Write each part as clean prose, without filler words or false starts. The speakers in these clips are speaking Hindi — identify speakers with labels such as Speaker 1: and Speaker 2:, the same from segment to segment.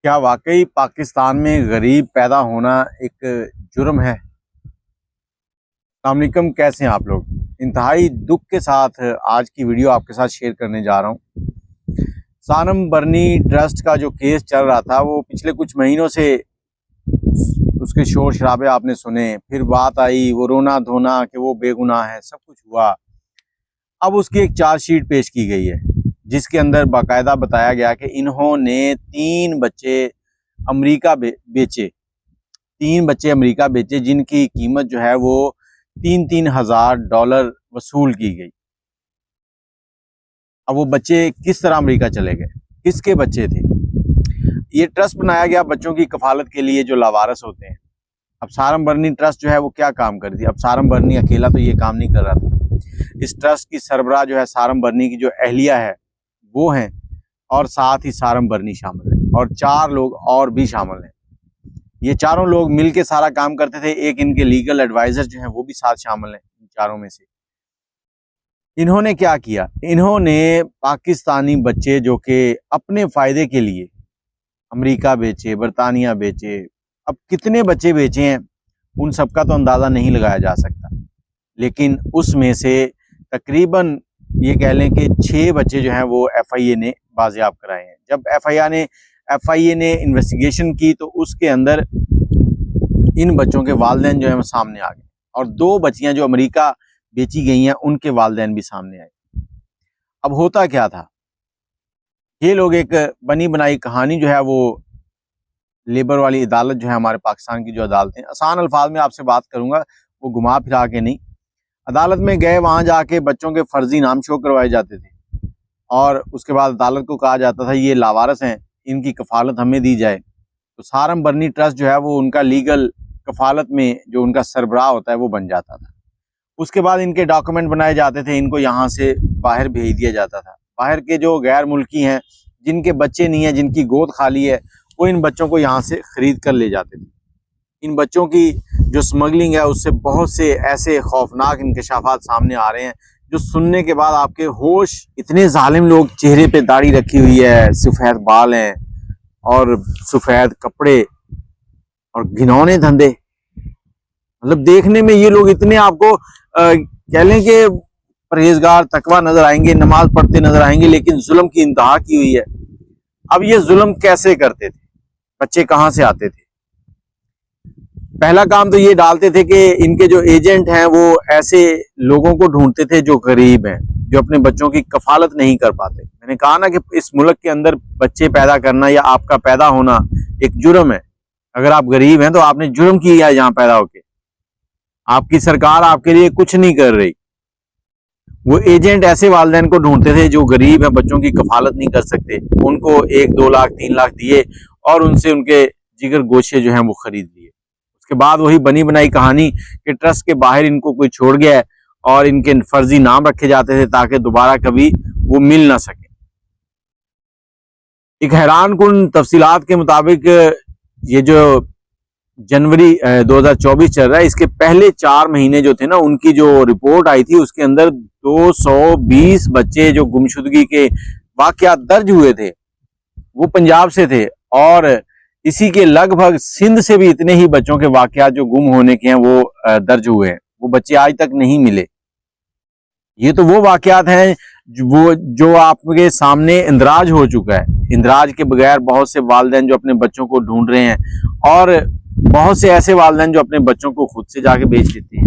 Speaker 1: क्या वाकई पाकिस्तान में गरीब पैदा होना एक जुर्म है? अस्सलाम वालेकुम, कैसे हैं आप लोग? इंतहाई दुख के साथ आज की वीडियो आपके साथ शेयर करने जा रहा हूँ। सानम बर्नी ट्रस्ट का जो केस चल रहा था वो पिछले कुछ महीनों से उसके शोर शराबे आपने सुने, फिर बात आई वो रोना धोना कि वो बेगुनाह है, सब कुछ हुआ। अब उसकी एक चार्जशीट पेश की गई है जिसके अंदर बाकायदा बताया गया कि इन्होंने 3 बच्चे अमेरिका बेचे, 3 बच्चे अमेरिका बेचे जिनकी कीमत जो है वो 3-3 हजार डॉलर वसूल की गई। अब वो बच्चे किस तरह अमेरिका चले गए, किसके बच्चे थे? ये ट्रस्ट बनाया गया बच्चों की कफालत के लिए जो लावारिस होते हैं। अब सारम बर्नी ट्रस्ट जो है वो क्या काम करती है? अब सारम बर्नी अकेला तो ये काम नहीं कर रहा था। इस ट्रस्ट की सरबराह जो है सारम बर्नी की जो अहलिया है वो हैं, और साथ ही सारम बर्नी शामिल है और 4 लोग और भी शामिल हैं। ये चारों लोग मिलके सारा काम करते थे। एक इनके लीगल एडवाइजर जो हैं वो भी साथ शामिल हैं इन चारों में से। इन्होंने क्या किया? इन्होंने पाकिस्तानी बच्चे जो कि अपने फायदे के लिए अमेरिका बेचे, बरतानिया बेचे, अब कितने बच्चे बेचे हैं उन सबका तो अंदाज़ा नहीं लगाया जा सकता, लेकिन उसमें से तकरीबन ये कह लें कि 6 बच्चे जो हैं वो एफआईए ने बाजियाब कराए हैं। जब एफआईए ने इन्वेस्टिगेशन की तो उसके अंदर इन बच्चों के वालिदैन जो हैं वो सामने आ गए, और 2 बच्चियां जो अमेरिका बेची गई हैं उनके वालिदैन भी सामने आए। अब होता क्या था, ये लोग एक बनी बनाई कहानी जो है वो लेबर वाली अदालत जो है हमारे पाकिस्तान की जो अदालतें, आसान अल्फाज में आपसे बात करूंगा, वो घुमा फिरा के नहीं, अदालत में गए, वहां जाके बच्चों के फर्जी नाम शो करवाए जाते थे और उसके बाद अदालत को कहा जाता था ये लावारिस हैं, इनकी कफालत हमें दी जाए। तो सारम बर्नी ट्रस्ट जो है वो उनका लीगल कफालत में जो उनका सरबराह होता है वो बन जाता था। उसके बाद इनके डॉक्यूमेंट बनाए जाते थे, इनको यहाँ से बाहर भेज दिया जाता था। बाहर के जो गैर मुल्की हैं, जिनके बच्चे नहीं हैं, जिनकी गोद खाली है, वो इन बच्चों को यहाँ से खरीद कर ले जाते थे। इन बच्चों की जो स्मगलिंग है उससे बहुत से ऐसे खौफनाक इंकशाफात सामने आ रहे हैं जो सुनने के बाद आपके होश, इतने जालिम लोग, चेहरे पे दाढ़ी रखी हुई है, सफ़ेद बाल हैं और सफ़ेद कपड़े और घिनौने धंधे, मतलब देखने में ये लोग इतने आपको कह लें कि परहेजगार तकवा नजर आएंगे, नमाज पढ़ते नजर आएंगे, लेकिन जुल्म की इंतहा की हुई है। अब ये जुल्म कैसे करते थे? बच्चे कहाँ से आते थे? पहला काम तो ये डालते थे कि इनके जो एजेंट हैं वो ऐसे लोगों को ढूंढते थे जो गरीब हैं, जो अपने बच्चों की कफालत नहीं कर पाते। मैंने कहा ना कि इस मुल्क के अंदर बच्चे पैदा करना या आपका पैदा होना एक जुर्म है। अगर आप गरीब हैं तो आपने जुर्म किया है यहाँ पैदा होके। आपकी सरकार आपके लिए कुछ नहीं कर रही। वो एजेंट ऐसे वालिदैन को ढूंढते थे जो गरीब हैं, बच्चों की कफालत नहीं कर सकते, उनको 1-2 लाख 3 लाख दिए और उनसे उनके जिगर गोशे जो हैं वो खरीद लिए। उसके बाद वही बनी बनाई कहानी कि ट्रस्ट के बाहर इनको कोई छोड़ गया है और इनके फर्जी नाम रखे जाते थे ताकि दोबारा कभी वो मिल ना सके। एक हैरान कुन तफसीलात के मुताबिक ये जो जनवरी 2024 चल रहा है, इसके पहले 4 महीने जो थे ना, उनकी जो रिपोर्ट आई थी उसके अंदर 220 बच्चे जो गुमशुदगी के वाकयात दर्ज हुए थे वो पंजाब से थे, और इसी के लगभग सिंध से भी इतने ही बच्चों के वाकयात जो गुम होने के हैं वो दर्ज हुए हैं। वो बच्चे आज तक नहीं मिले। ये तो वो वाकयात हैं जो आपके सामने इंदराज हो चुका है। इंदराज के बगैर बहुत से वालिदैन जो अपने बच्चों को ढूंढ रहे हैं, और बहुत से ऐसे वालिदैन जो अपने बच्चों को खुद से जाके बेच देते हैं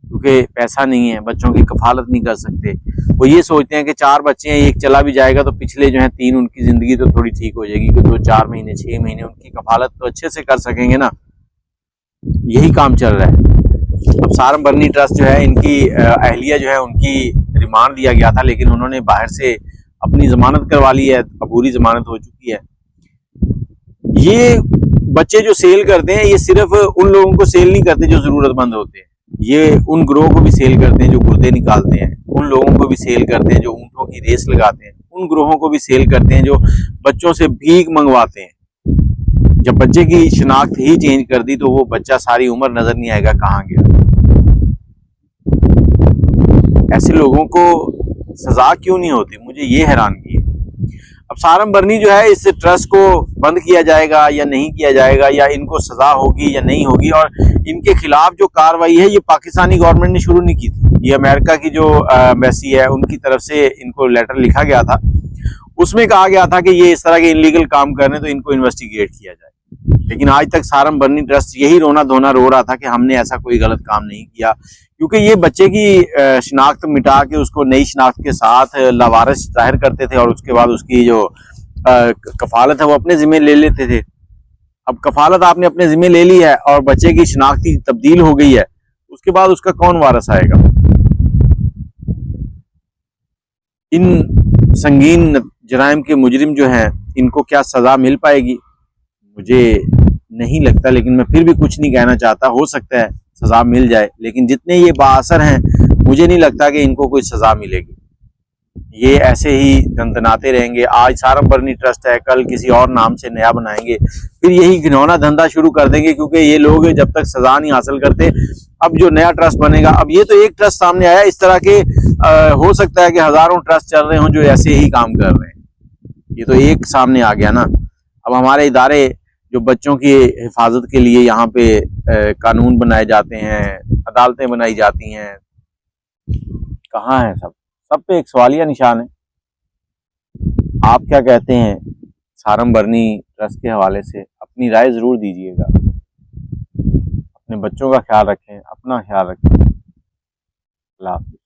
Speaker 1: क्योंकि पैसा नहीं है, बच्चों की कफालत नहीं कर सकते। वो ये सोचते हैं कि 4 बच्चे हैं, एक चला भी जाएगा तो पिछले जो हैं 3 उनकी जिंदगी तो थोड़ी ठीक हो जाएगी, कि 2-4 महीने 6 महीने उनकी कफालत तो अच्छे से कर सकेंगे ना। यही काम चल रहा है। अब सारम बर्नी ट्रस्ट जो है, इनकी अहलिया जो है उनकी रिमांड दिया गया था, लेकिन उन्होंने बाहर से अपनी जमानत करवा ली है, अबूरी जमानत हो चुकी है। ये बच्चे जो सेल करते हैं, ये सिर्फ उन लोगों को सेल नहीं करते जो जरूरतमंद होते हैं, ये उन ग्रोह को भी सेल करते हैं जो गुर्दे निकालते हैं, उन लोगों को भी सेल करते हैं जो ऊंटों की रेस लगाते हैं, उन ग्रोहों को भी सेल करते हैं जो बच्चों से भीख मंगवाते हैं। जब बच्चे की शिनाख्त ही चेंज कर दी तो वो बच्चा सारी उम्र नजर नहीं आएगा कहाँ गया। ऐसे लोगों को सजा क्यों नहीं होती, मुझे ये हैरानगी है। अब सारम बरनी जो है, इस ट्रस्ट को बंद किया जाएगा या नहीं किया जाएगा, या इनको सजा होगी या नहीं होगी, और इनके खिलाफ जो कार्रवाई है ये पाकिस्तानी गवर्नमेंट ने शुरू नहीं की थी। ये अमेरिका की जो एम्बेसी है उनकी तरफ से इनको लेटर लिखा गया था, उसमें कहा गया था कि ये इस तरह के इलीगल काम कर रहे हैं तो इनको इन्वेस्टिगेट किया जाए। लेकिन आज तक सारम बरनी ट्रस्ट यही रोना धोना रो रहा था कि हमने ऐसा कोई गलत काम नहीं किया, क्योंकि ये बच्चे की शिनाख्त मिटा के उसको नई शिनाख्त के साथ लावारिस जाहिर करते थे, और उसके बाद उसकी जो कफालत है वो अपने जिम्मे ले लेते थे। अब कफालत आपने अपने जिम्मे ले ली है और बच्चे की शिनाख्ती तब्दील हो गई है, उसके बाद उसका कौन वारिस आएगा? इन संगीन जराइम के मुजरिम जो हैं, इनको क्या सजा मिल पाएगी? मुझे नहीं लगता, लेकिन मैं फिर भी कुछ नहीं कहना चाहता। हो सकता है सजा मिल जाए, लेकिन जितने ये बाअसर हैं, मुझे नहीं लगता कि इनको कोई सजा मिलेगी। ये ऐसे ही दंदनाते रहेंगे। आज सारम बरनी ट्रस्ट है, कल किसी और नाम से नया बनाएंगे, फिर यही घिनौना धंधा शुरू कर देंगे, क्योंकि ये लोग जब तक सजा नहीं हासिल करते, अब जो नया ट्रस्ट बनेगा, अब ये तो एक ट्रस्ट सामने आया, इस तरह के हो सकता है कि हजारों ट्रस्ट चल रहे हों जो ऐसे ही काम कर रहे हैं। ये तो एक सामने आ गया ना। अब हमारे इदारे जो बच्चों की हिफाजत के लिए यहाँ पे कानून बनाए जाते हैं, अदालतें बनाई जाती हैं, कहाँ है? सब पे एक सवालिया निशान है। आप क्या कहते हैं सारम बरनी ट्रस्ट के हवाले से? अपनी राय जरूर दीजिएगा। अपने बच्चों का ख्याल रखें, अपना ख्याल रखें। अल्लाह हाफ़िज़।